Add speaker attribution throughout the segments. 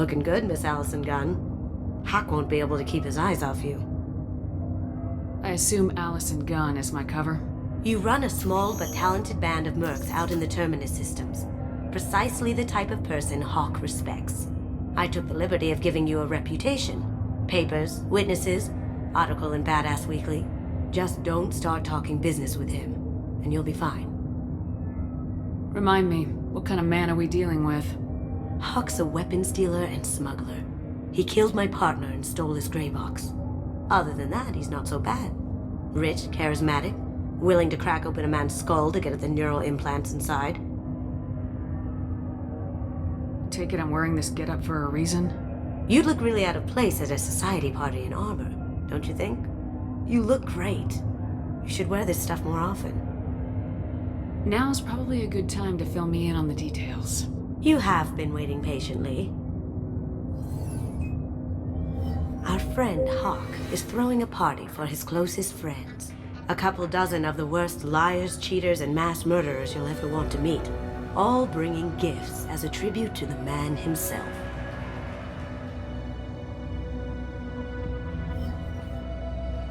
Speaker 1: Looking good, Miss Allison Gunn. Hawk won't be able to keep his eyes off you.
Speaker 2: I assume Allison Gunn is my cover.
Speaker 1: You run a small but talented band of mercs out in the Terminus systems. Precisely the type of person Hawk respects. I took the liberty of giving you a reputation. Papers, witnesses, article in Badass Weekly. Just don't start talking business with him, and you'll be fine.
Speaker 2: Remind me, what kind of man are we dealing with?
Speaker 1: Hawk's a weapons dealer and smuggler. He killed my partner and stole his gray box. Other than that, he's not so bad. Rich, charismatic, willing to crack open a man's skull to get at the neural implants inside.
Speaker 2: Take it I'm wearing this getup for a reason?
Speaker 1: You'd look really out of place at a society party in armor, don't you think? You look great. You should wear this stuff more often.
Speaker 2: Now's probably a good time to fill me in on the details.
Speaker 1: You have been waiting patiently. Our friend Hawk is throwing a party for his closest friends. A couple dozen of the worst liars, cheaters, and mass murderers you'll ever want to meet. All bringing gifts as a tribute to the man himself.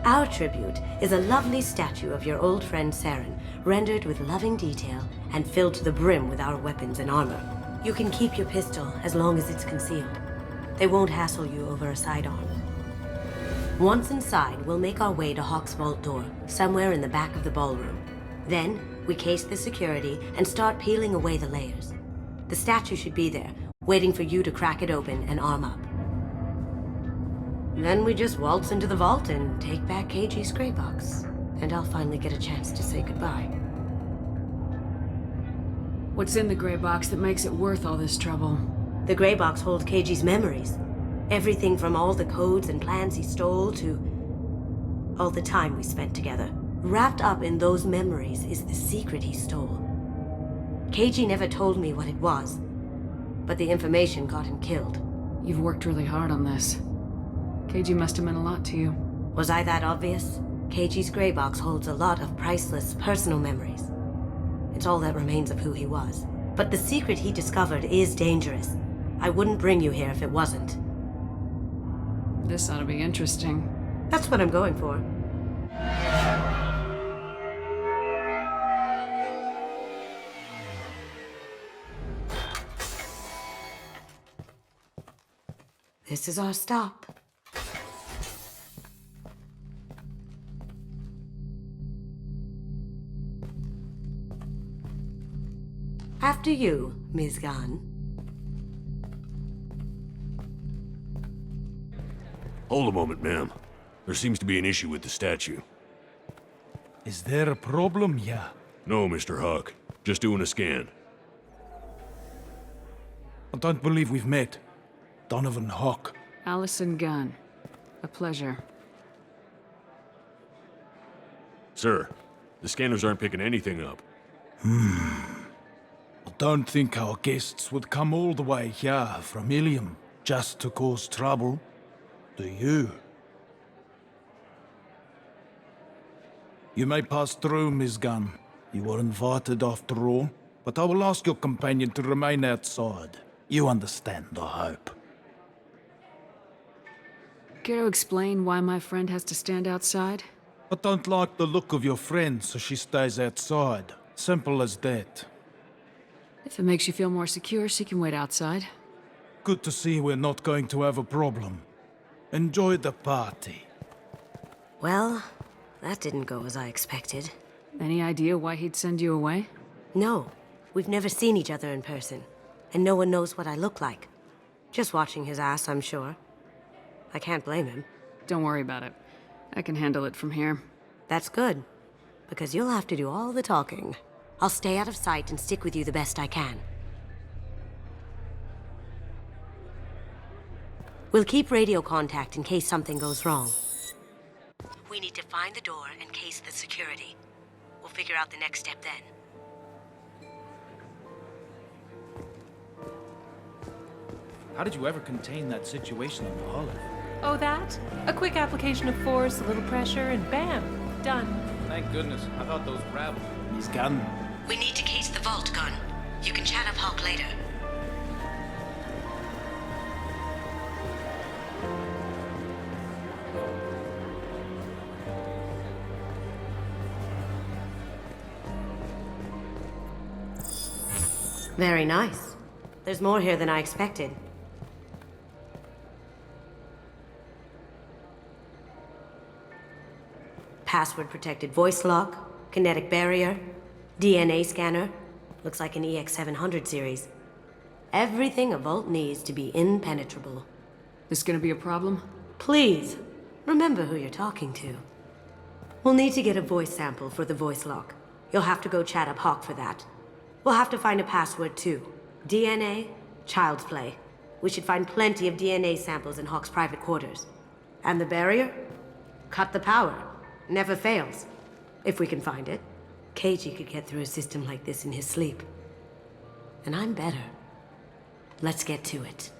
Speaker 1: Our tribute is a lovely statue of your old friend Saren, rendered with loving detail and filled to the brim with our weapons and armor. You can keep your pistol as long as it's concealed. They won't hassle you over a sidearm. Once inside, we'll make our way to Hawk's vault door, somewhere in the back of the ballroom. Then, we case the security and start peeling away the layers. The statue should be there, waiting for you to crack it open and arm up. Then we just waltz into the vault and take back KG's gray box. And I'll finally get a chance to say goodbye.
Speaker 2: What's in the gray box that makes it worth all this trouble?
Speaker 1: The gray box holds KG's memories. Everything from all the codes and plans he stole to all the time we spent together. Wrapped up in those memories is the secret he stole. KG never told me what it was, but the information got him killed.
Speaker 2: You've worked really hard on this. KG must have meant a lot to you.
Speaker 1: Was I that obvious? KG's gray box holds a lot of priceless personal memories. It's all that remains of who he was. But the secret he discovered is dangerous. I wouldn't bring you here if it wasn't.
Speaker 2: This ought to be interesting.
Speaker 1: That's what I'm going for. This is our stop. After you, Ms. Gunn.
Speaker 3: Hold a moment, ma'am. There seems to be an issue with the statue.
Speaker 4: Is there a problem, yeah?
Speaker 3: No, Mr. Hawk. Just doing a scan.
Speaker 4: I don't believe we've met. Donovan Hawk.
Speaker 2: Allison Gunn. A pleasure.
Speaker 3: Sir, the scanners aren't picking anything up.
Speaker 4: I don't think our guests would come all the way here from Ilium just to cause trouble. Do you? You may pass through, Ms. Gunn. You were invited after all, but I will ask your companion to remain outside. You understand, I hope.
Speaker 2: Care to explain why my friend has to stand outside?
Speaker 4: I don't like the look of your friend, so she stays outside. Simple as that.
Speaker 2: If it makes you feel more secure, she can wait outside.
Speaker 4: Good to see we're not going to have a problem. Enjoy the party.
Speaker 1: Well, that didn't go as I expected.
Speaker 2: Any idea why he'd send you away?
Speaker 1: No, we've never seen each other in person, and no one knows what I look like. Just watching his ass, I'm sure. I can't blame him.
Speaker 2: Don't worry about it. I can handle it from here.
Speaker 1: That's good, because you'll have to do all the talking. I'll stay out of sight and stick with you the best I can. We'll keep radio contact in case something goes wrong. We need to find the door and case the security. We'll figure out the next step then.
Speaker 5: How did you ever contain that situation on the Olive?
Speaker 6: Oh, that? A quick application of force, a little pressure, and bam! Done.
Speaker 5: Thank goodness. I thought those rabble.
Speaker 4: Ms. Gunn.
Speaker 1: We need to case the vault, Gunn. You can chat up Hawk later. Very nice. There's more here than I expected. Password-protected voice lock, kinetic barrier, DNA scanner. Looks like an EX700 series. Everything a vault needs to be impenetrable.
Speaker 2: This gonna be a problem?
Speaker 1: Please, remember who you're talking to. We'll need to get a voice sample for the voice lock. You'll have to go chat up Hawk for that. We'll have to find a password too. DNA, child's play. We should find plenty of DNA samples in Hawk's private quarters. And the barrier? Cut the power. Never fails. If we can find it. KG could get through a system like this in his sleep. And I'm better. Let's get to it.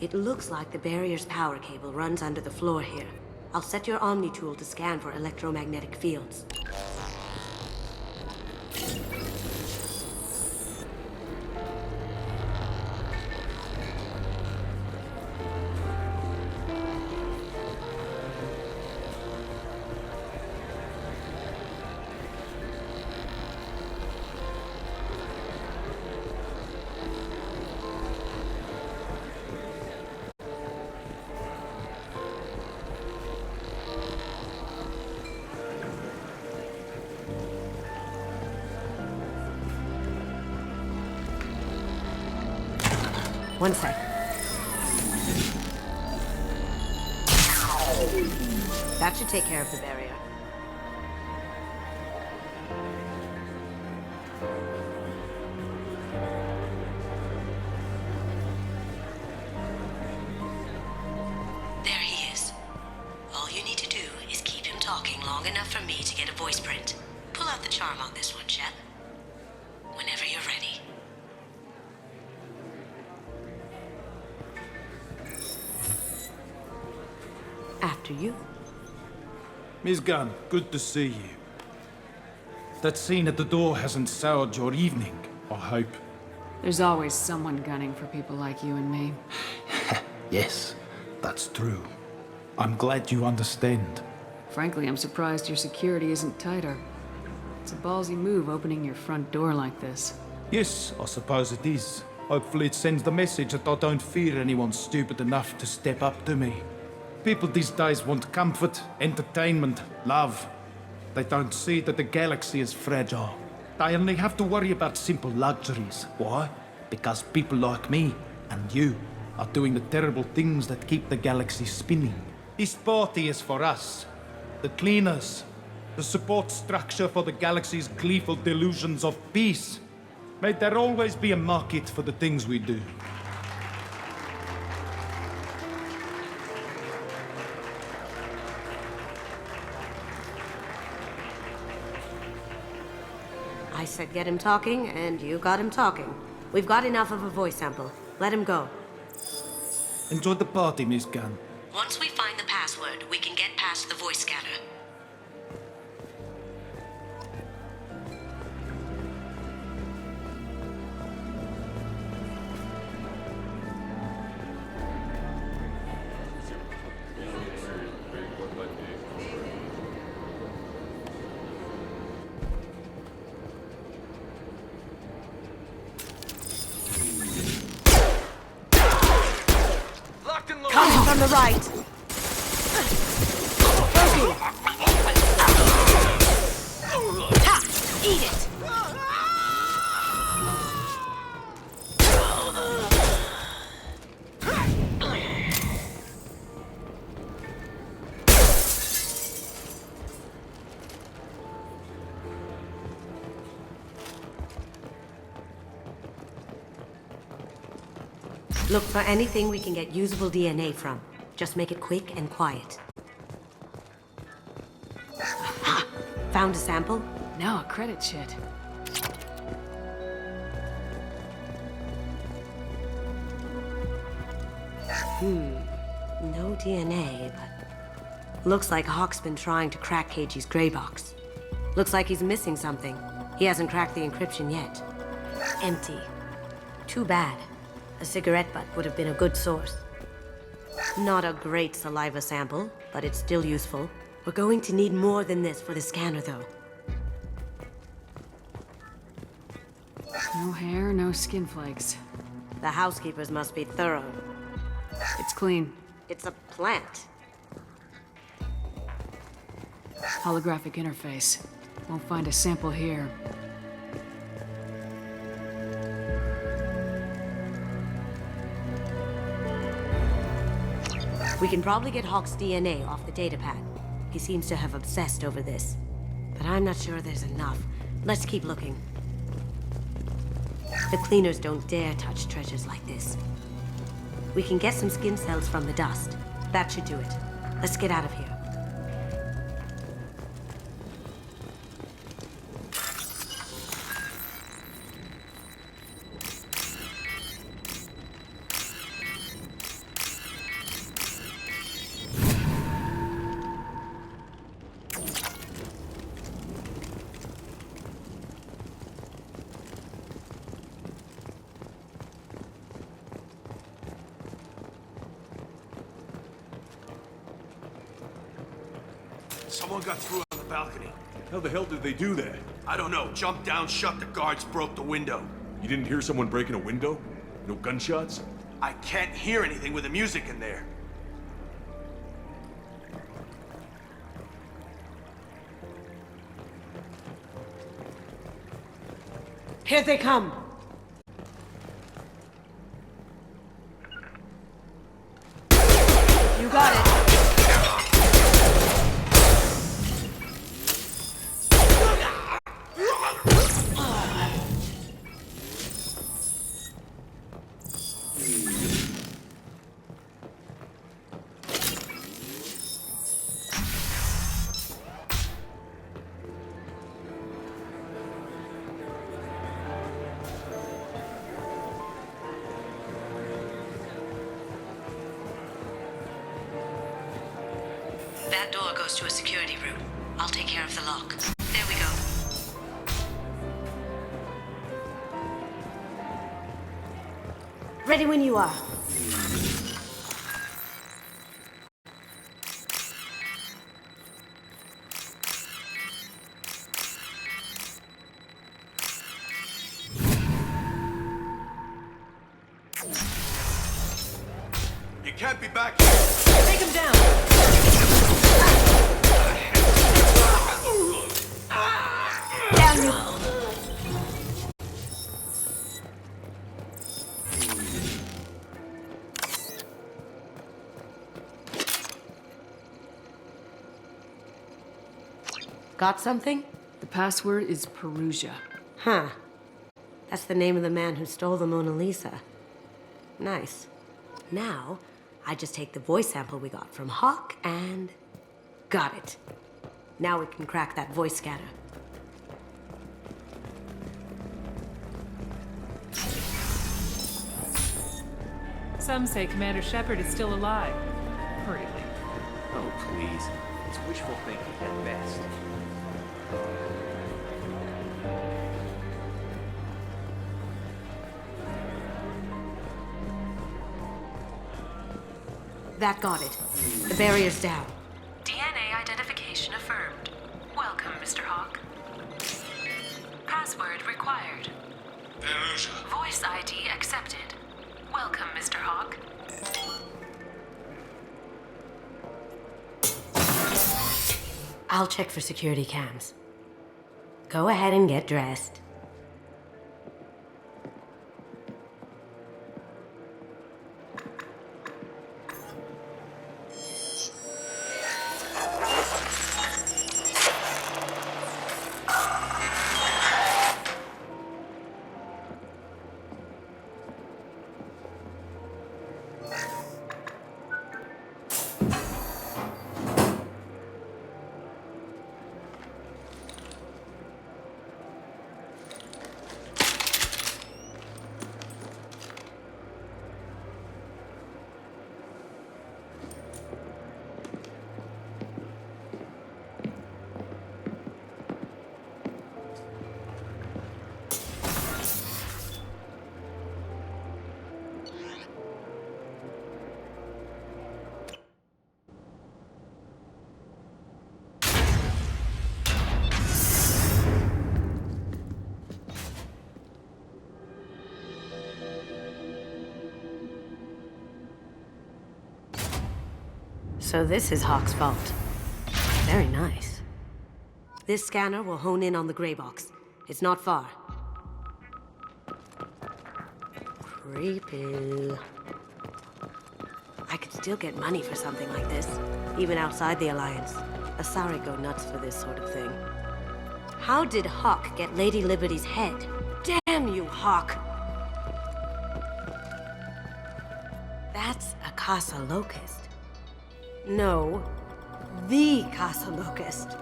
Speaker 1: It looks like the barrier's power cable runs under the floor here. I'll set your Omni tool to scan for electromagnetic fields. One sec. That should take care of the barrier. There he is. All you need to do is keep him talking long enough for me to get a voice print. Pull out the charm on this one, Shep. Whenever you're ready. After you.
Speaker 4: Miss Gunn, good to see you. That scene at the door hasn't soured your evening, I hope.
Speaker 2: There's always someone gunning for people like you and me.
Speaker 4: Yes, that's true. I'm glad you understand.
Speaker 2: Frankly, I'm surprised your security isn't tighter. It's a ballsy move opening your front door like this.
Speaker 4: Yes, I suppose it is. Hopefully it sends the message that I don't fear anyone stupid enough to step up to me. People these days want comfort, entertainment, love. They don't see that the galaxy is fragile. They only have to worry about simple luxuries. Why? Because people like me and you are doing the terrible things that keep the galaxy spinning. This party is for us, the cleaners, the support structure for the galaxy's gleeful delusions of peace. May there always be a market for the things we do.
Speaker 1: I said get him talking, and you got him talking. We've got enough of a voice sample. Let him go.
Speaker 4: Enjoy the party, Miss Gunn.
Speaker 1: Once we find the password, we can get past the voice scanner. Coming from the right. Broken. Ha! Eat it. Look for anything we can get usable DNA from. Just make it quick and quiet. Ha! Found a sample?
Speaker 2: Now a credit shit.
Speaker 1: No DNA, but... Looks like Hawk's been trying to crack KG's gray box. Looks like he's missing something. He hasn't cracked the encryption yet. Empty. Too bad. A cigarette butt would have been a good source. Not a great saliva sample, but it's still useful. We're going to need more than this for the scanner, though.
Speaker 2: No hair, no skin flakes.
Speaker 1: The housekeepers must be thorough.
Speaker 2: It's clean.
Speaker 1: It's a plant.
Speaker 2: Holographic interface. Won't find a sample here.
Speaker 1: We can probably get Hawk's DNA off the datapad. He seems to have obsessed over this. But I'm not sure there's enough. Let's keep looking. The cleaners don't dare touch treasures like this. We can get some skin cells from the dust. That should do it. Let's get out of here.
Speaker 3: Someone got through on the balcony. How the hell did they do that? I don't know. Jumped down, shut the guards, broke the window. You didn't hear someone breaking a window? No gunshots? I can't hear anything with the music in there.
Speaker 1: Here they come! You got it! That door goes to a security room. I'll take care of the lock. There we go. Ready when you are.
Speaker 3: You can't be back here.
Speaker 6: Take him down!
Speaker 1: Down you! Got something?
Speaker 2: The password is Perugia.
Speaker 1: Huh. That's the name of the man who stole the Mona Lisa. Nice. Now, I just take the voice sample we got from Hawk and... got it. Now we can crack that voice scatter.
Speaker 6: Some say Commander Shepard is still alive. Really?
Speaker 5: Oh, please. It's wishful thinking at best.
Speaker 1: That got it. The barrier's down.
Speaker 7: DNA identification affirmed. Welcome, Mr. Hawk. Password required. Voice ID accepted. Welcome, Mr. Hawk.
Speaker 1: I'll check for security cams. Go ahead and get dressed. So this is Hawk's vault. Very nice. This scanner will hone in on the gray box. It's not far. Creepy. I could still get money for something like this, even outside the Alliance. Asari go nuts for this sort of thing. How did Hawk get Lady Liberty's head? Damn you, Hawk! That's a Casa Locust. No, the Casa Locust.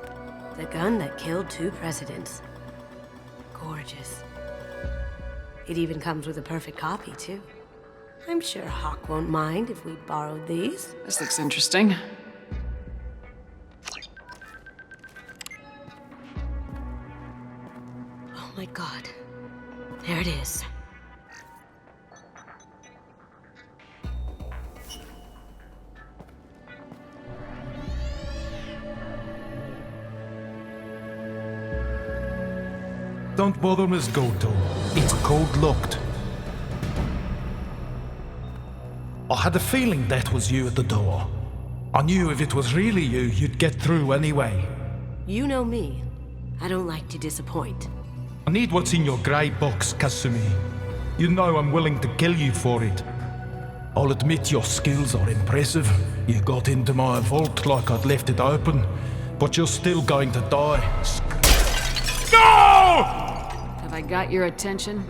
Speaker 1: The gun that killed 2 presidents. Gorgeous. It even comes with a perfect copy, too. I'm sure Hawk won't mind if we borrowed these.
Speaker 2: This looks interesting.
Speaker 1: Oh my god. There it is.
Speaker 4: Don't bother, Miss Goto. It's code-locked. I had a feeling that was you at the door. I knew if it was really you, you'd get through anyway.
Speaker 1: You know me. I don't like to disappoint.
Speaker 4: I need what's in your grey box, Kasumi. You know I'm willing to kill you for it. I'll admit your skills are impressive. You got into my vault like I'd left it open, but you're still going to die. No!
Speaker 2: Have I got your attention?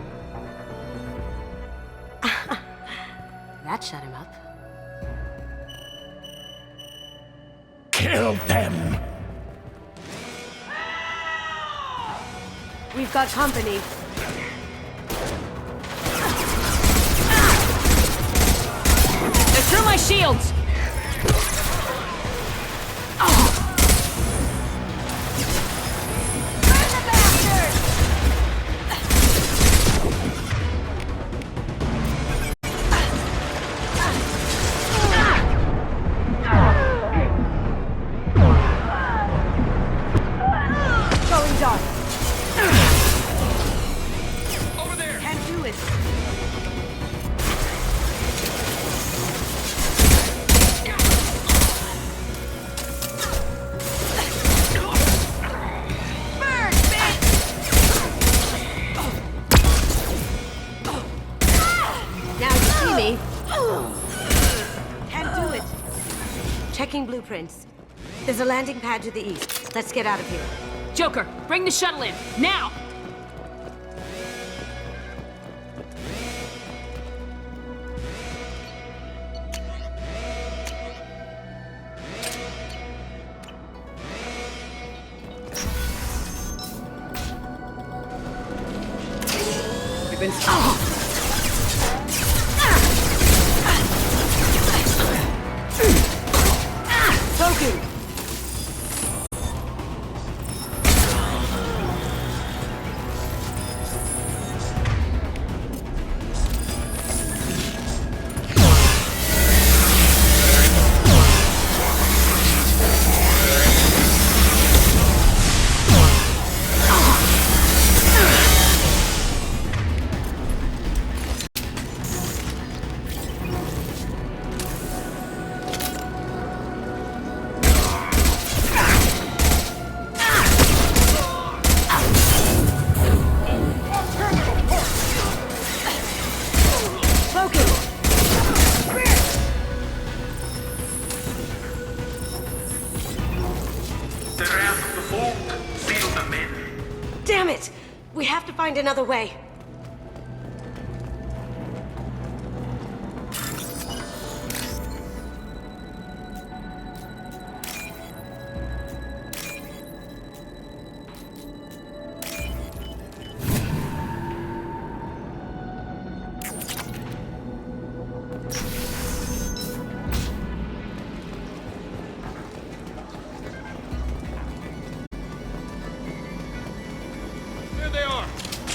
Speaker 1: That shut him up.
Speaker 4: Kill them!
Speaker 1: We've got company.
Speaker 2: They're through my shields!
Speaker 1: Checking blueprints. There's a landing pad to the east. Let's get out of here.
Speaker 2: Joker, bring the shuttle in, now! We've been...
Speaker 1: Damn it! We have to find another way.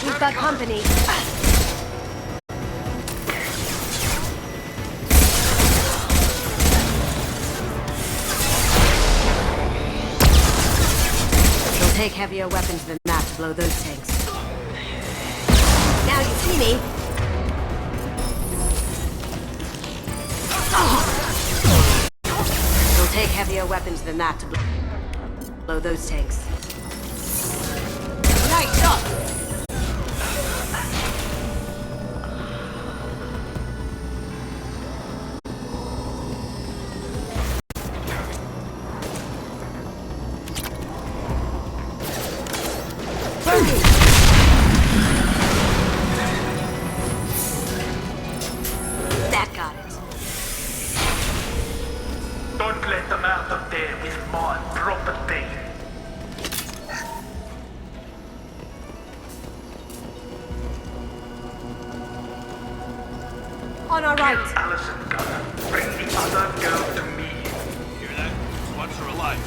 Speaker 1: We've got company. It'll take heavier weapons than that to blow those tanks. Now you see me. It'll weapons than that to blow those tanks. Nice shot! That got it.
Speaker 8: Don't let them out of there with my property.
Speaker 1: On our right.
Speaker 8: Allison Gunner, bring the other girl to me.
Speaker 3: Hear that? Watch her alive.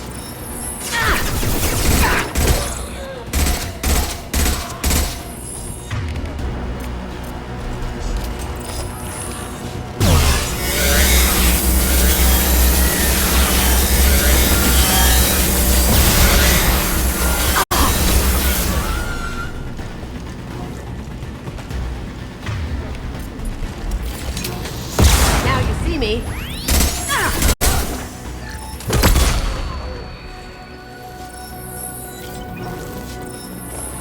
Speaker 1: Now you see me.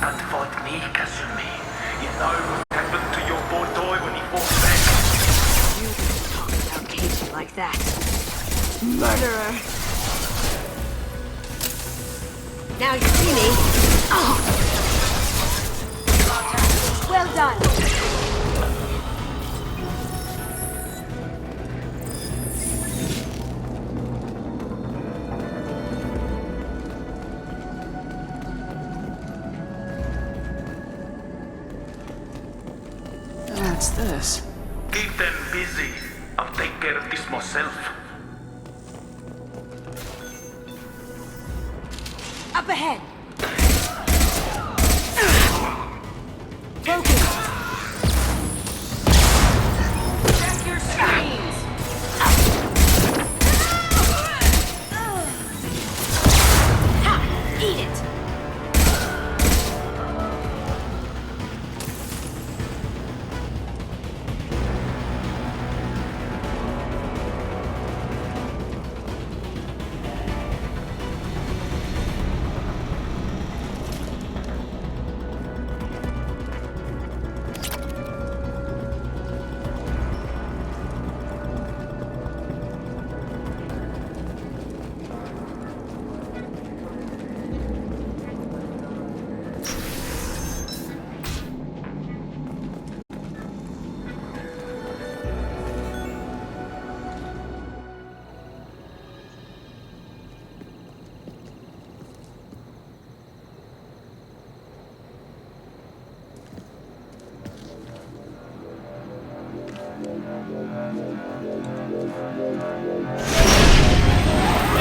Speaker 8: Don't fight me, Kasumi. You know what happened to your boy toy when he fought back.
Speaker 1: You don't talk about Keiichi like that. Murderer. Now you see me. Well done.
Speaker 2: What's this?
Speaker 8: Keep them busy. I'll take care of this myself.
Speaker 1: Up ahead. Broken. Check your screens. Ha! Eat it.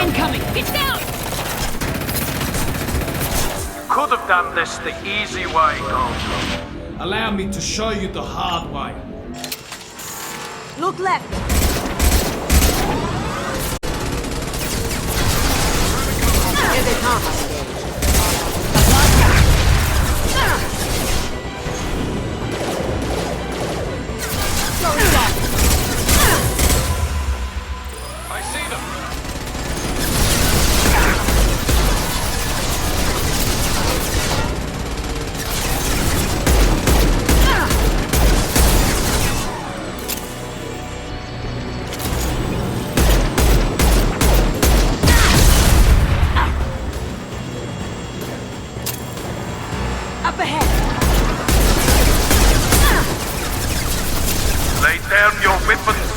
Speaker 2: Incoming! It's down!
Speaker 8: Could have done this the easy way, Gold.
Speaker 4: Allow me to show you the hard way.
Speaker 1: Look left. Here they come.
Speaker 3: I see them.
Speaker 1: Up ahead.
Speaker 8: Lay down your weapons.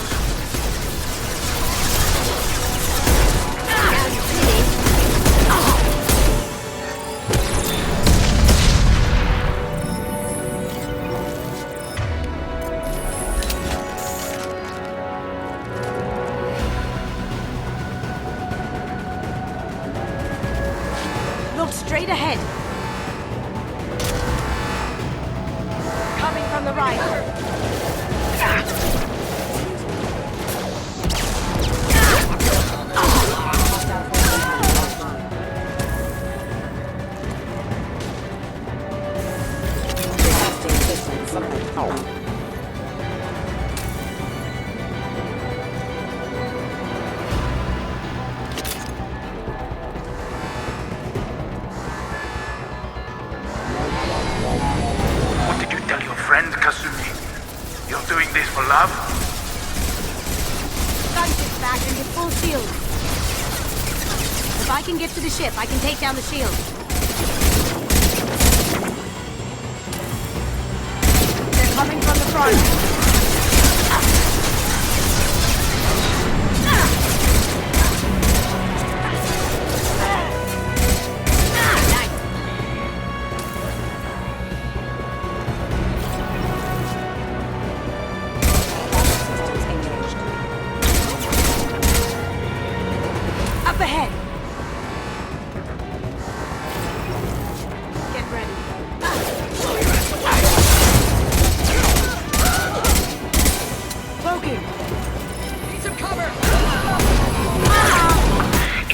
Speaker 1: Now you see me. Look straight ahead. Coming from the right.
Speaker 8: friend, Kasumi? You're doing this for love?
Speaker 1: Gunship's back and with full shield. If I can get to the ship, I can take down the shield. They're coming from the front. Up ahead! Get ready. Cloaking! Need some cover!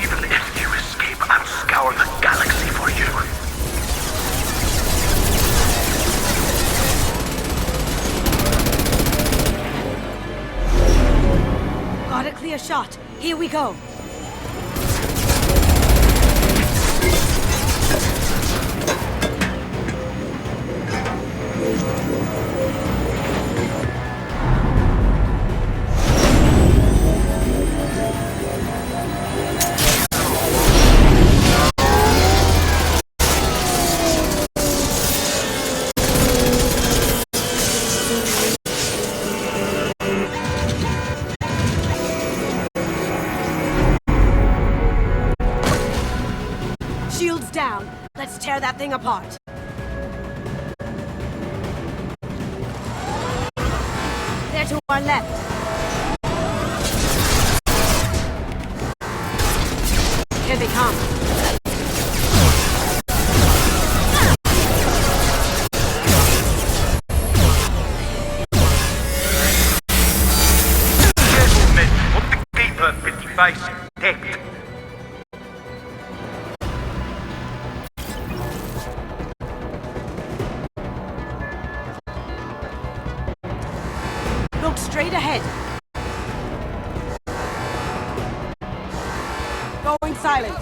Speaker 8: Even if you escape, I'll scour the galaxy for you.
Speaker 1: Got a clear shot. Here we go. Shields down. Let's tear that thing apart. They're to our left. Here they come.
Speaker 8: Gentlemen, put the keeper with the face intact.
Speaker 1: Look straight ahead. Going silent.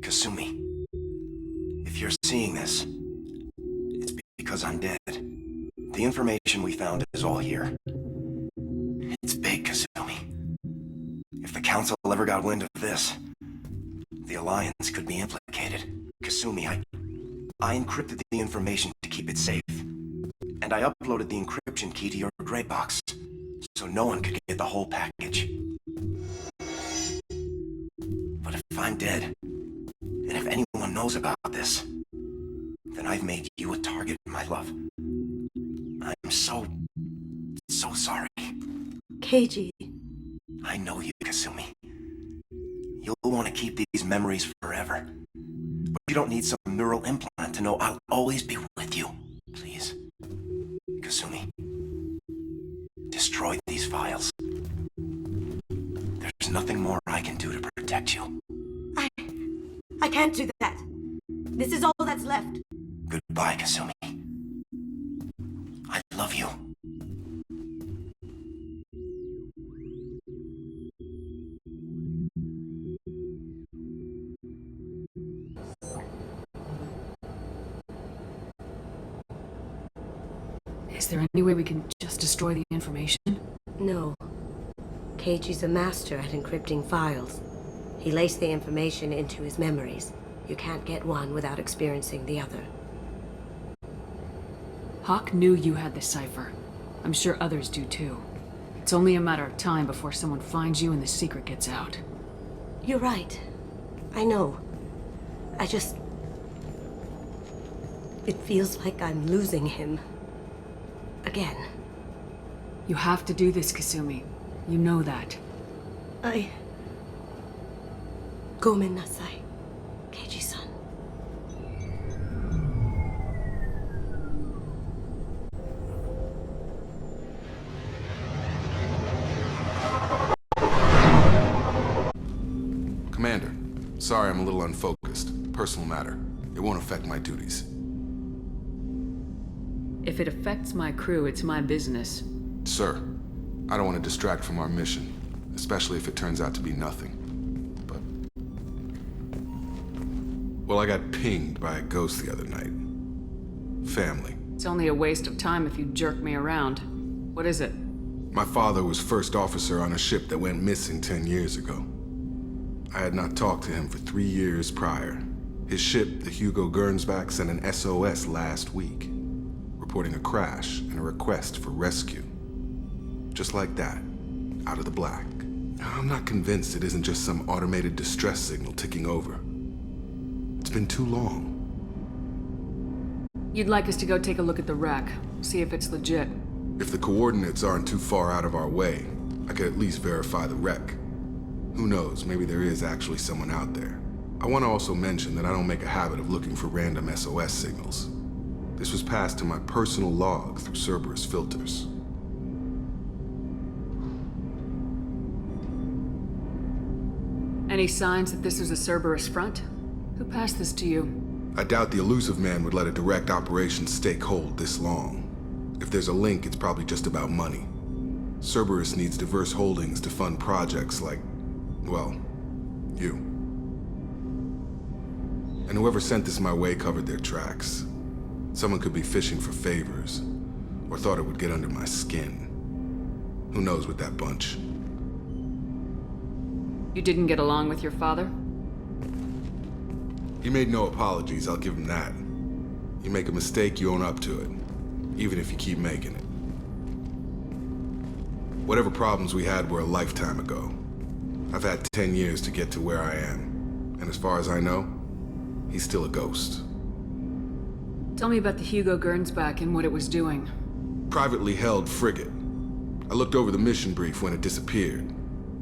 Speaker 5: Kasumi, if you're seeing this, it's because I'm dead. The information we found is all here. It's big, Kasumi. If the Council ever got wind of this, the Alliance could be implicated. Kasumi, I encrypted the information to keep it safe. And I uploaded the encryption key to your gray box, so no one could get the whole package. But if I'm dead, and if anyone knows about this, then I've made you a target, my love. I'm so sorry.
Speaker 1: Keiji.
Speaker 5: I know you, Kasumi. You'll want to keep these memories forever. But you don't need some neural implant to know I'll always be with you. Please. Kasumi. Destroy these files. There's nothing more I can do to protect you.
Speaker 1: I can't do that. This is all that's left.
Speaker 5: Goodbye, Kasumi. I love you.
Speaker 2: Is there any way we can just destroy the information?
Speaker 1: No. Keiji's a master at encrypting files. He laced the information into his memories. You can't get one without experiencing the other.
Speaker 2: Hawk knew you had the cipher. I'm sure others do too. It's only a matter of time before someone finds you and the secret gets out.
Speaker 1: You're right. I know. It feels like I'm losing him. Again.
Speaker 2: You have to do this, Kasumi. You know that.
Speaker 1: Gomen nasai, Keiji-san.
Speaker 9: Commander, sorry I'm a little unfocused. Personal matter. It won't affect my duties.
Speaker 2: If it affects my crew, it's my business.
Speaker 9: Sir, I don't want to distract from our mission, especially if it turns out to be nothing. But... well, I got pinged by a ghost the other night. Family.
Speaker 2: It's only a waste of time if you jerk me around. What is it?
Speaker 9: My father was first officer on a ship that went missing 10 years ago. I had not talked to him for 3 years prior. His ship, the Hugo Gernsback, sent an SOS last week, reporting a crash and a request for rescue. Just like that, out of the black. I'm not convinced it isn't just some automated distress signal ticking over. It's been too long.
Speaker 2: You'd like us to go take a look at the wreck, see if it's legit.
Speaker 9: If the coordinates aren't too far out of our way, I could at least verify the wreck. Who knows, maybe there is actually someone out there. I want to also mention that I don't make a habit of looking for random SOS signals. This was passed to my personal log through Cerberus filters.
Speaker 2: Any signs that this was a Cerberus front? Who passed this to you?
Speaker 9: I doubt the Elusive Man would let a direct operations stake hold this long. If there's a link, it's probably just about money. Cerberus needs diverse holdings to fund projects like, well, you. And whoever sent this my way covered their tracks. Someone could be fishing for favors, or thought it would get under my skin. Who knows with that bunch?
Speaker 2: You didn't get along with your father?
Speaker 9: He made no apologies, I'll give him that. You make a mistake, you own up to it, even if you keep making it. Whatever problems we had were a lifetime ago. I've had 10 years to get to where I am, and as far as I know, he's still a ghost.
Speaker 2: Tell me about the Hugo Gernsback and what it was doing.
Speaker 9: Privately held frigate. I looked over the mission brief when it disappeared.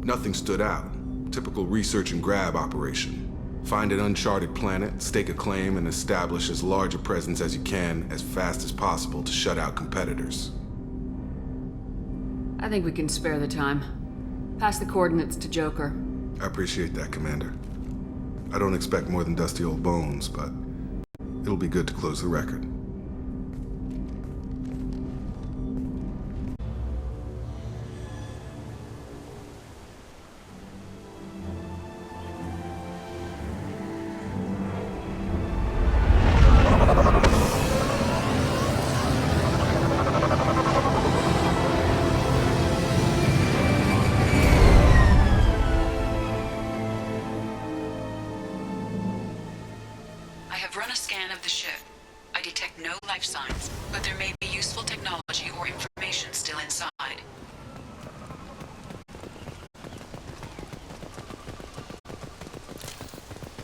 Speaker 9: Nothing stood out. Typical research and grab operation. Find an uncharted planet, stake a claim, and establish as large a presence as you can as fast as possible to shut out competitors.
Speaker 2: I think we can spare the time. Pass the coordinates to Joker.
Speaker 9: I appreciate that, Commander. I don't expect more than dusty old bones, but it'll be good to close the record.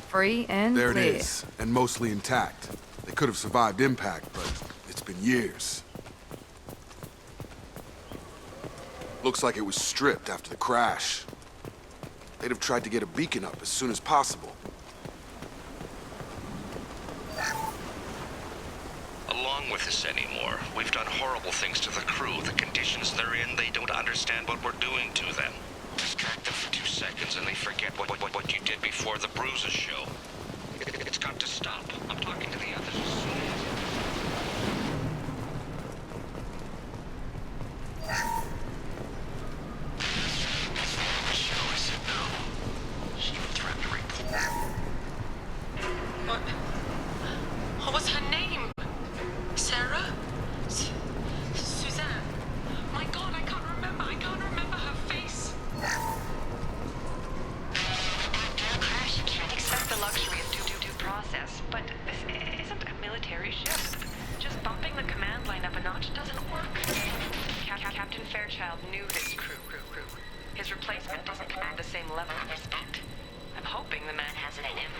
Speaker 10: Free and
Speaker 9: there
Speaker 10: clear.
Speaker 9: It is, and mostly intact. They could have survived impact, but it's been years. Looks like it was stripped after the crash. They'd have tried to get a beacon up as soon as possible.
Speaker 11: Along with this anymore. We've done horrible things to the crew. The conditions they're in, they don't understand what we're doing to them. Distract them for 2 seconds and they forget what you did before the bruises show. It's got to stop. I'm talking to the others as soon as... Show us it now. She threatened to report.
Speaker 7: What was her name? Sarah? Fairchild knew his crew. His replacement doesn't command the same level of respect. I'm hoping the man has it in him.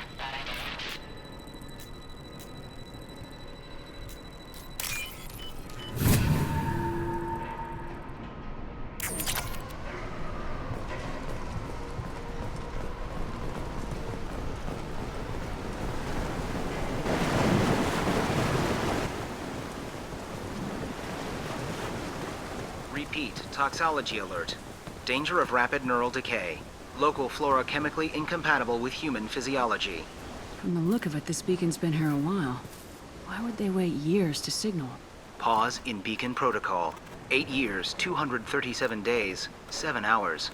Speaker 12: Repeat, toxology alert. Danger of rapid neural decay. Local flora chemically incompatible with human physiology.
Speaker 2: From the look of it, this beacon's been here a while. Why would they wait years to signal?
Speaker 12: Pause in beacon protocol. 8 years, 237 days, 7 hours.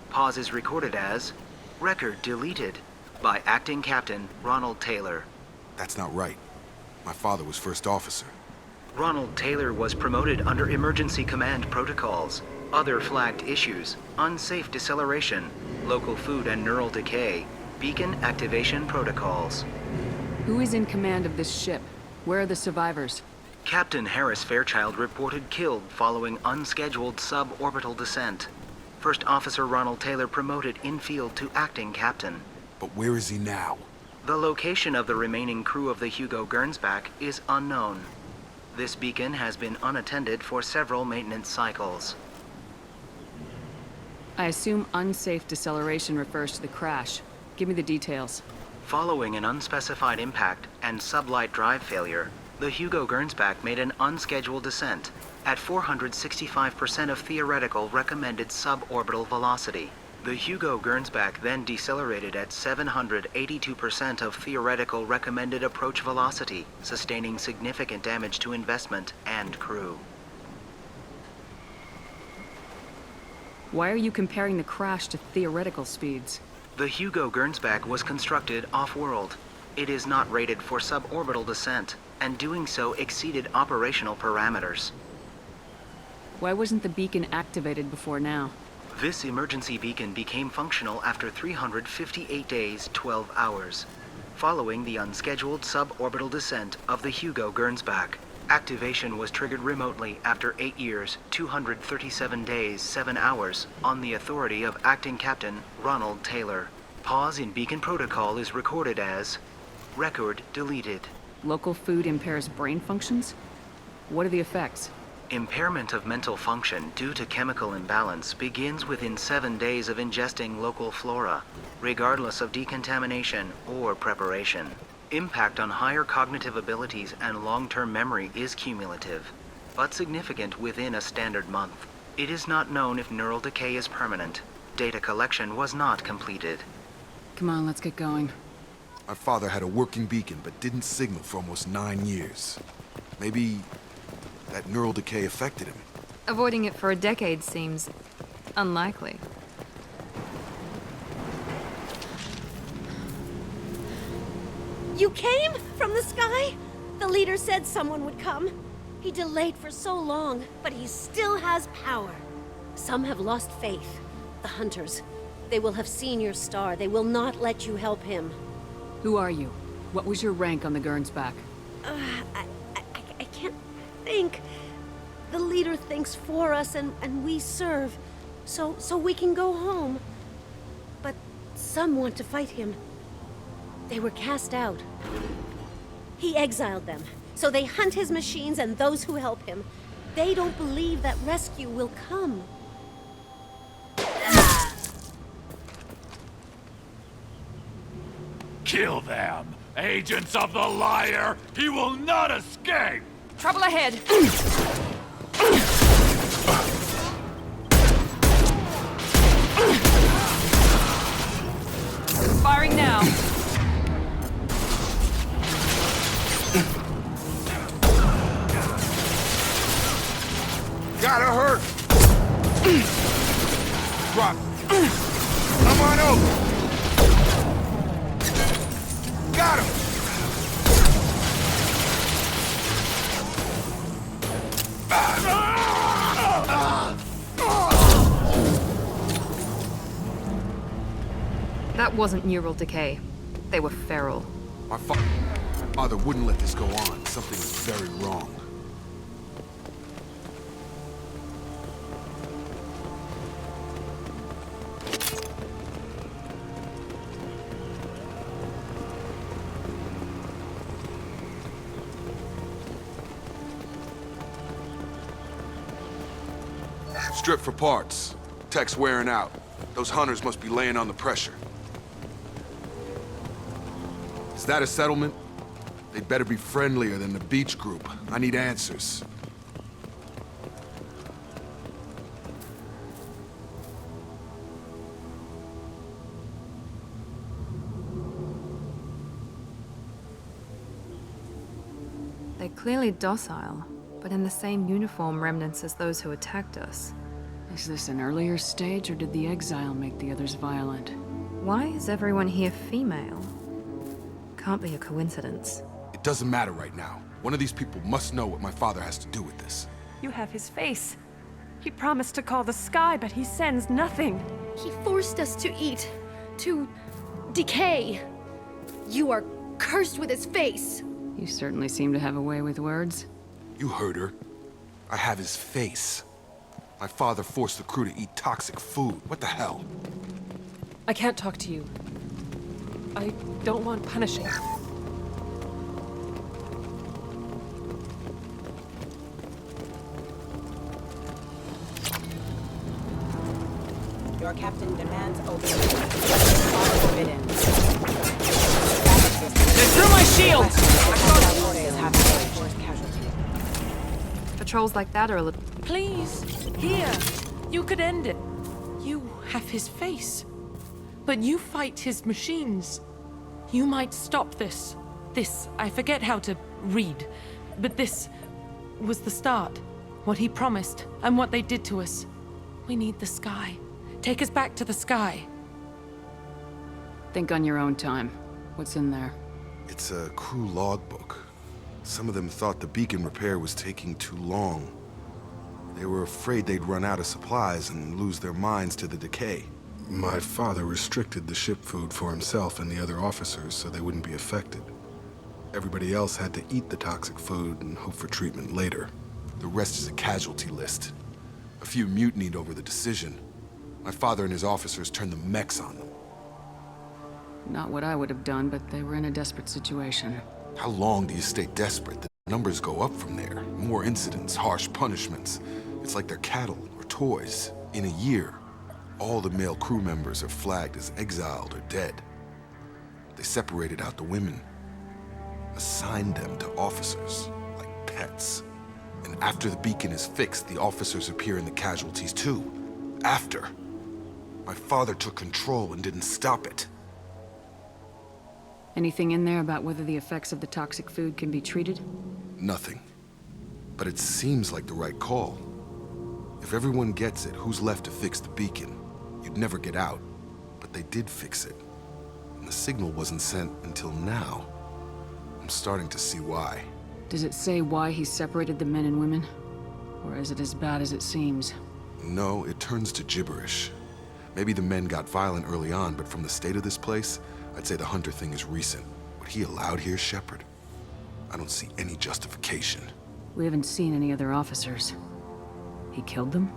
Speaker 12: Pause is recorded as record deleted by Acting Captain Ronald Taylor.
Speaker 9: That's not right. My father was first officer.
Speaker 12: Ronald Taylor was promoted under emergency command protocols. Other flagged issues: unsafe deceleration, local food and neural decay, beacon activation protocols.
Speaker 2: Who is in command of this ship? Where are the survivors?
Speaker 12: Captain Harris Fairchild reported killed following unscheduled suborbital descent. First Officer Ronald Taylor promoted in-field to acting captain.
Speaker 9: But where is he now?
Speaker 12: The location of the remaining crew of the Hugo Gernsback is unknown. This beacon has been unattended for several maintenance cycles.
Speaker 2: I assume unsafe deceleration refers to the crash. Give me the details.
Speaker 12: Following an unspecified impact and sublight drive failure, the Hugo Gernsback made an unscheduled descent at 465% of theoretical recommended suborbital velocity. The Hugo Gernsback then decelerated at 782% of theoretical recommended approach velocity, sustaining significant damage to investment and crew.
Speaker 2: Why are you comparing the crash to theoretical speeds?
Speaker 12: The Hugo Gernsback was constructed off-world. It is not rated for suborbital descent, and doing so exceeded operational parameters.
Speaker 2: Why wasn't the beacon activated before now?
Speaker 12: This emergency beacon became functional after 358 days, 12 hours, following the unscheduled suborbital descent of the Hugo Gernsback. Activation was triggered remotely after 8 years, 237 days, 7 hours, on the authority of Acting Captain Ronald Taylor. Pause in beacon protocol is recorded as record deleted.
Speaker 2: Local food impairs brain functions? What are the effects?
Speaker 12: Impairment of mental function due to chemical imbalance begins within 7 days of ingesting local flora, regardless of decontamination or preparation. Impact on higher cognitive abilities and long-term memory is cumulative, but significant within a standard month. It is not known if neural decay is permanent. Data collection was not completed.
Speaker 2: Come on, let's get going.
Speaker 9: My father had a working beacon, but didn't signal for almost 9 years. Maybe that neural decay affected him.
Speaker 10: Avoiding it for a decade seems unlikely.
Speaker 1: You came from the sky? The leader said someone would come. He delayed for so long, but he still has power. Some have lost faith. The hunters. They will have seen your star. They will not let you help him.
Speaker 2: Who are you? What was your rank on the Gernsback?
Speaker 1: I can't think. The leader thinks for us and we serve. So we can go home. But some want to fight him. They were cast out. He exiled them, so they hunt his machines and those who help him. They don't believe that rescue will come.
Speaker 8: Kill them! Agents of the liar! He will not escape!
Speaker 10: Trouble ahead! Firing now!
Speaker 9: Gotta hurt! Drop. Come on over! Got him!
Speaker 10: That wasn't neural decay. They were feral.
Speaker 9: My father wouldn't let this go on. Something was very wrong. Strip for parts. Tech's wearing out. Those hunters must be laying on the pressure. Is that a settlement? They'd better be friendlier than the beach group. I need answers.
Speaker 10: They're clearly docile, but in the same uniform remnants as those who attacked us.
Speaker 2: Is this an earlier stage, or did the exile make the others violent?
Speaker 10: Why is everyone here female? Can't be a coincidence.
Speaker 9: It doesn't matter right now. One of these people must know what my father has to do with this.
Speaker 6: You have his face. He promised to call the sky, but he sends nothing.
Speaker 13: He forced us to eat, to decay. You are cursed with his face.
Speaker 2: You certainly seem to have a way with words.
Speaker 9: You heard her. I have his face. My father forced the crew to eat toxic food. What the hell?
Speaker 6: I can't talk to you. I don't want punishing.
Speaker 14: Your captain demands opening. Forbidden.
Speaker 2: They threw my shields!
Speaker 10: Patrols like that are a little...
Speaker 6: Please, here. You could end it. You have his face. But you fight his machines. You might stop this. This, I forget how to read. But this was the start. What he promised, and what they did to us. We need the sky. Take us back to the sky.
Speaker 2: Think on your own time. What's in there?
Speaker 9: It's a crew logbook. Some of them thought the beacon repair was taking too long. They were afraid they'd run out of supplies and lose their minds to the decay. My father restricted the ship food for himself and the other officers so they wouldn't be affected. Everybody else had to eat the toxic food and hope for treatment later. The rest is a casualty list. A few mutinied over the decision. My father and his officers turned the mechs on them.
Speaker 2: Not what I would have done, but they were in a desperate situation.
Speaker 9: How long do you stay desperate? The numbers go up from there. More incidents, harsh punishments. It's like they're cattle or toys. In a year, all the male crew members are flagged as exiled or dead. They separated out the women, assigned them to officers, like pets. And after the beacon is fixed, the officers appear in the casualties too. After. My father took control and didn't stop it.
Speaker 2: Anything in there about whether the effects of the toxic food can be treated?
Speaker 9: Nothing. But it seems like the right call. If everyone gets it, who's left to fix the beacon? You'd never get out. But they did fix it. And the signal wasn't sent until now. I'm starting to see why.
Speaker 2: Does it say why he separated the men and women? Or is it as bad as it seems?
Speaker 9: No, it turns to gibberish. Maybe the men got violent early on, but from the state of this place, I'd say the Hunter thing is recent. What he allowed here, Shepard? I don't see any justification.
Speaker 2: We haven't seen any other officers. He killed them?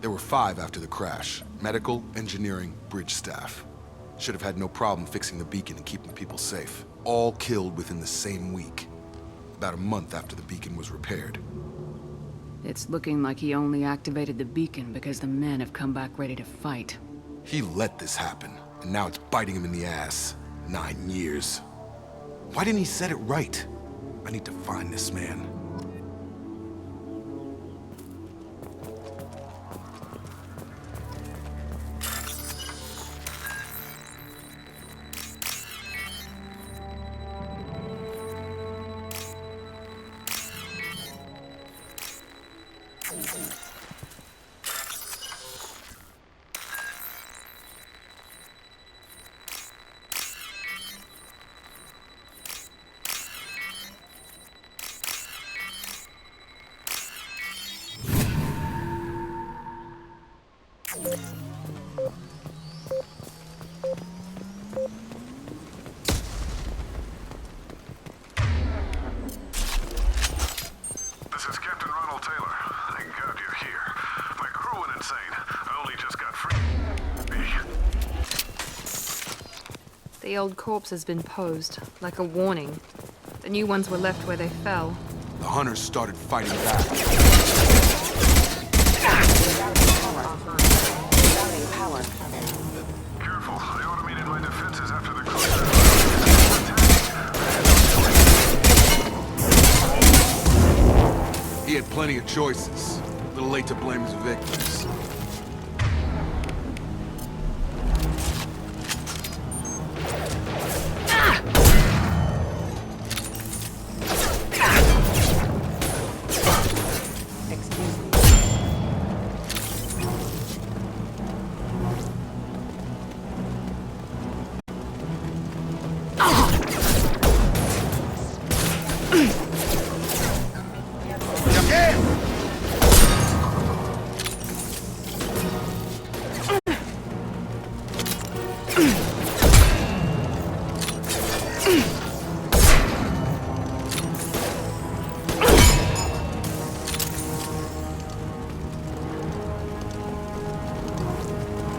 Speaker 9: There were 5 after the crash. Medical, engineering, bridge staff. Should have had no problem fixing the beacon and keeping people safe. All killed within the same week. About a month after the beacon was repaired.
Speaker 2: It's looking like he only activated the beacon because the men have come back ready to fight.
Speaker 9: He let this happen, and now it's biting him in the ass. 9 years. Why didn't he set it right? I need to find this man.
Speaker 10: The old corpse has been posed, like a warning. The new ones were left where they fell.
Speaker 9: The hunters started fighting back. plenty of choices. A little late to blame his victims.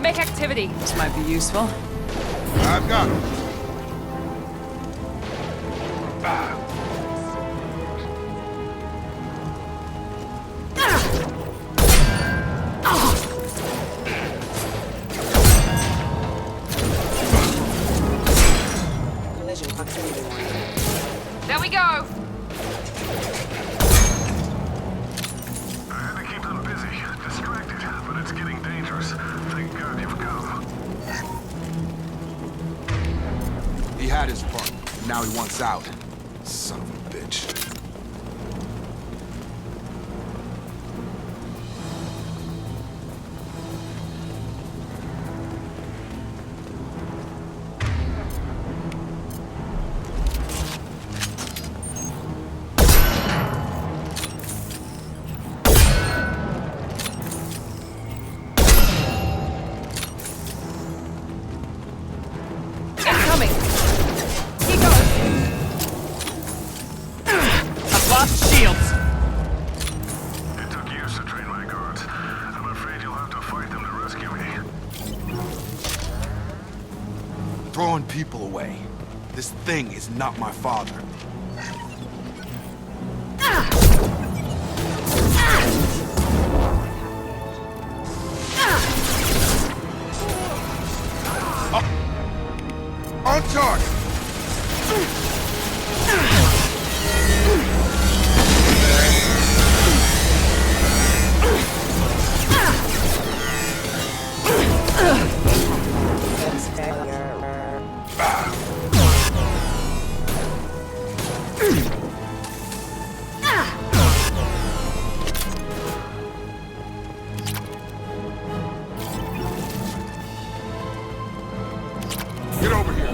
Speaker 13: Make activity.
Speaker 2: This might be useful.
Speaker 9: I've got him.
Speaker 14: Collision proximity warning.
Speaker 13: There we go.
Speaker 8: I had to keep them busy, distracted, but it's getting dangerous. Thank God you've come.
Speaker 9: He had his fun. Now he wants out. Son of a bitch.
Speaker 13: Incoming. He goes.
Speaker 2: I've lost shields.
Speaker 8: It took years to train my guards. I'm afraid you'll have to fight them to rescue me.
Speaker 9: Throwing people away. This thing is not my father. On target! Get over here!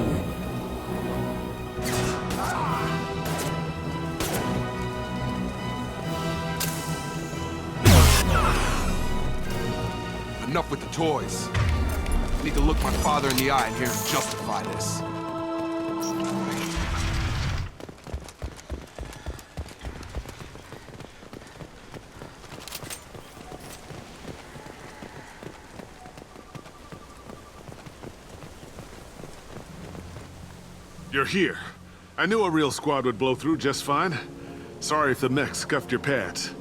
Speaker 9: Enough with the toys. I need to look my father in the eye and hear him justify this.
Speaker 3: You're here. I knew a real squad would blow through just fine. Sorry if the mech scuffed your pads.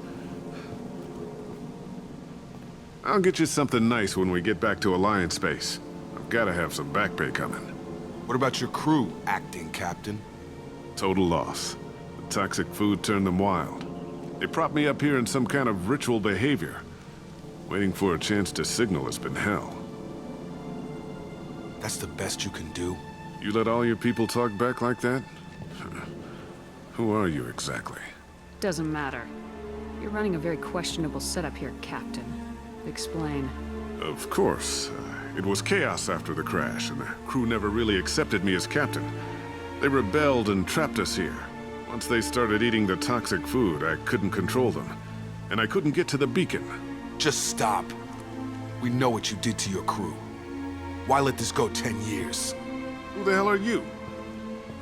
Speaker 3: I'll get you something nice when we get back to Alliance Base. I've gotta have some back pay coming.
Speaker 9: What about your crew, acting captain?
Speaker 3: Total loss. The toxic food turned them wild. They propped me up here in some kind of ritual behavior. Waiting for a chance to signal has been hell.
Speaker 9: That's the best you can do?
Speaker 3: You let all your people talk back like that? Who are you exactly?
Speaker 2: Doesn't matter. You're running a very questionable setup here, Captain. Explain.
Speaker 3: Of course. It was chaos after the crash, and the crew never really accepted me as captain. They rebelled and trapped us here. Once they started eating the toxic food, I couldn't control them. And I couldn't get to the beacon.
Speaker 9: Just stop. We know what you did to your crew. Why let this go 10 years?
Speaker 3: Who the hell are you?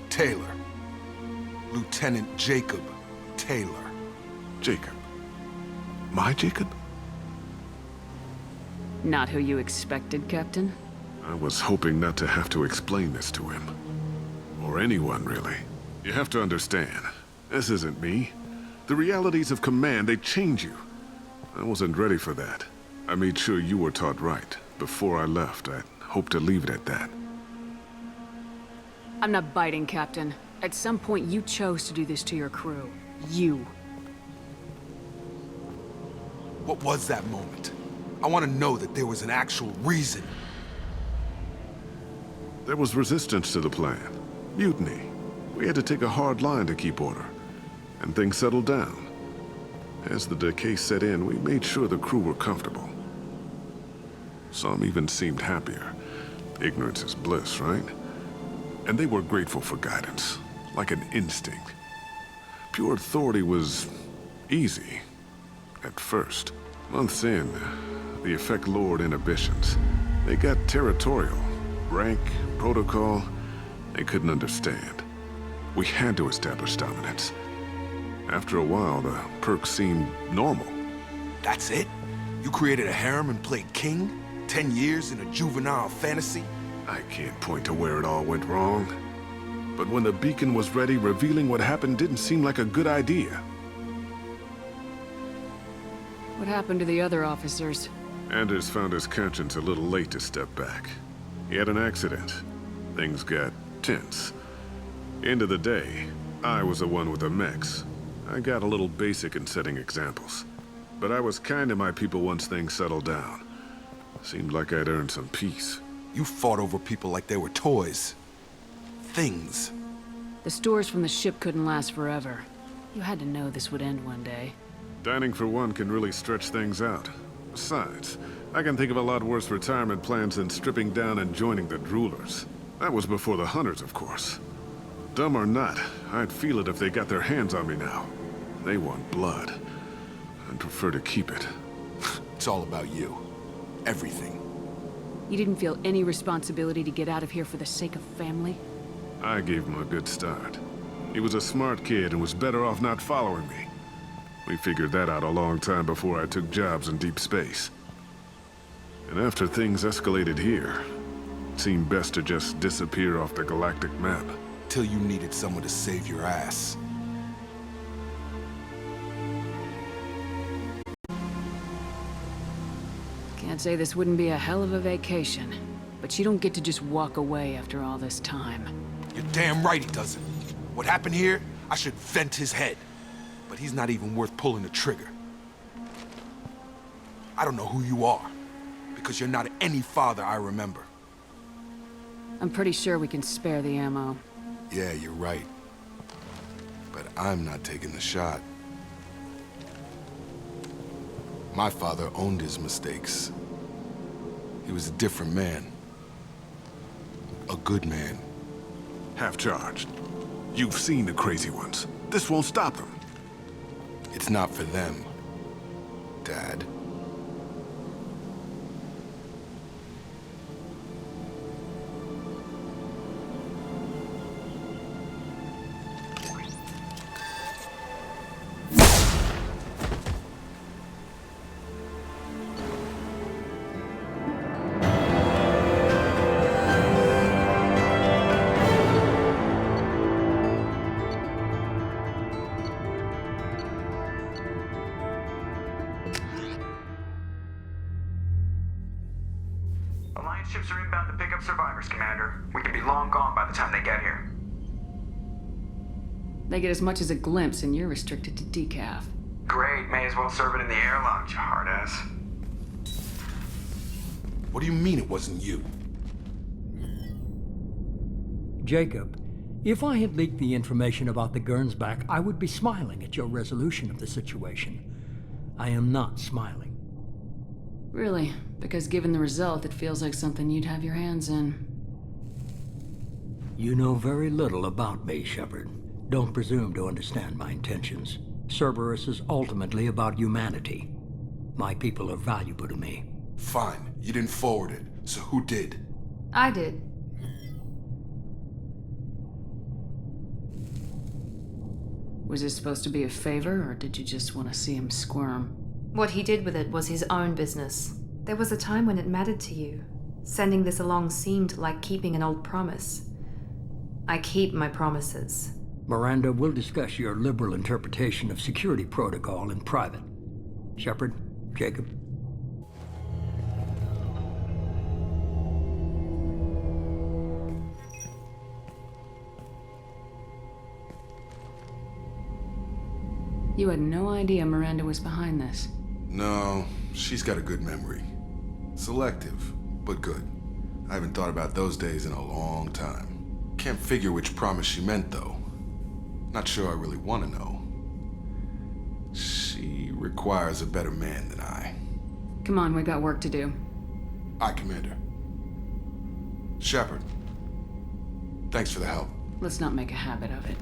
Speaker 9: Taylor. Lieutenant Jacob Taylor.
Speaker 3: Jacob? My Jacob?
Speaker 2: Not who you expected, Captain?
Speaker 3: I was hoping not to have to explain this to him. Or anyone, really. You have to understand, this isn't me. The realities of command, they change you. I wasn't ready for that. I made sure you were taught right. Before I left, I hoped to leave it at that.
Speaker 2: I'm not biting, Captain. At some point, you chose to do this to your crew. You.
Speaker 9: What was that moment? I want to know that there was an actual reason.
Speaker 15: There was resistance to the plan. Mutiny. We had to take a hard line to keep order. And things settled down. As the decay set in, we made sure the crew were comfortable. Some even seemed happier. Ignorance is bliss, right? And they were grateful for guidance, like an instinct. Pure authority was easy, at first. Months in, the effect lowered inhibitions. They got territorial. Rank, protocol, they couldn't understand. We had to establish dominance. After a while, the perks seemed normal.
Speaker 9: That's it? You created a harem and played king? 10 years in a juvenile fantasy?
Speaker 15: I can't point to where it all went wrong. But when the beacon was ready, revealing what happened didn't seem like a good idea.
Speaker 2: What happened to the other officers?
Speaker 15: Anders found his conscience a little late to step back. He had an accident. Things got tense. End of the day, I was the one with the mechs. I got a little basic in setting examples. But I was kind to my people once things settled down. Seemed like I'd earned some peace.
Speaker 9: You fought over people like they were toys. Things.
Speaker 2: The stores from the ship couldn't last forever. You had to know this would end one day.
Speaker 15: Dining for one can really stretch things out. Besides, I can think of a lot worse retirement plans than stripping down and joining the Droolers. That was before the Hunters, of course. Dumb or not, I'd feel it if they got their hands on me now. They want blood. I'd prefer to keep it.
Speaker 9: It's all about you. Everything.
Speaker 2: You didn't feel any responsibility to get out of here for the sake of family?
Speaker 15: I gave him a good start. He was a smart kid and was better off not following me. We figured that out a long time before I took jobs in deep space. And after things escalated here, it seemed best to just disappear off the galactic map.
Speaker 9: Till you needed someone to save your ass.
Speaker 2: Can't say this wouldn't be a hell of a vacation, but you don't get to just walk away after all this time.
Speaker 9: You're damn right he doesn't. What happened here, I should vent his head. But he's not even worth pulling the trigger. I don't know who you are, because you're not any father I remember.
Speaker 2: I'm pretty sure we can spare the ammo.
Speaker 9: Yeah, you're right. But I'm not taking the shot. My father owned his mistakes. He was a different man. A good man.
Speaker 15: Half-charged. You've seen the crazy ones. This won't stop them.
Speaker 9: It's not for them, Dad.
Speaker 16: Alliance ships are inbound to pick up survivors, Commander. We could be long gone by the time they get here.
Speaker 2: They get as much as a glimpse, and you're restricted to decaf.
Speaker 16: Great, may as well serve it in the airlock, you hard ass.
Speaker 9: What do you mean it wasn't you?
Speaker 17: Jacob, if I had leaked the information about the Gernsback, I would be smiling at your resolution of the situation. I am not smiling.
Speaker 2: Really? Because given the result, it feels like something you'd have your hands in.
Speaker 17: You know very little about me, Shepard. Don't presume to understand my intentions. Cerberus is ultimately about humanity. My people are valuable to me.
Speaker 9: Fine. You didn't forward it. So who did?
Speaker 10: I did.
Speaker 2: Was this supposed to be a favor, or did you just want to see him squirm?
Speaker 10: What he did with it was his own business. There was a time when it mattered to you. Sending this along seemed like keeping an old promise. I keep my promises.
Speaker 17: Miranda, we'll discuss your liberal interpretation of security protocol in private. Shepard, Jacob.
Speaker 2: You had no idea Miranda was behind this.
Speaker 9: No, she's got a good memory. Selective, but good. I haven't thought about those days in a long time. Can't figure which promise she meant, though. Not sure I really want to know. She requires a better man than I.
Speaker 2: Come on, we got work to do.
Speaker 9: Aye, Commander. Shepard. Thanks for the help.
Speaker 2: Let's not make a habit of it.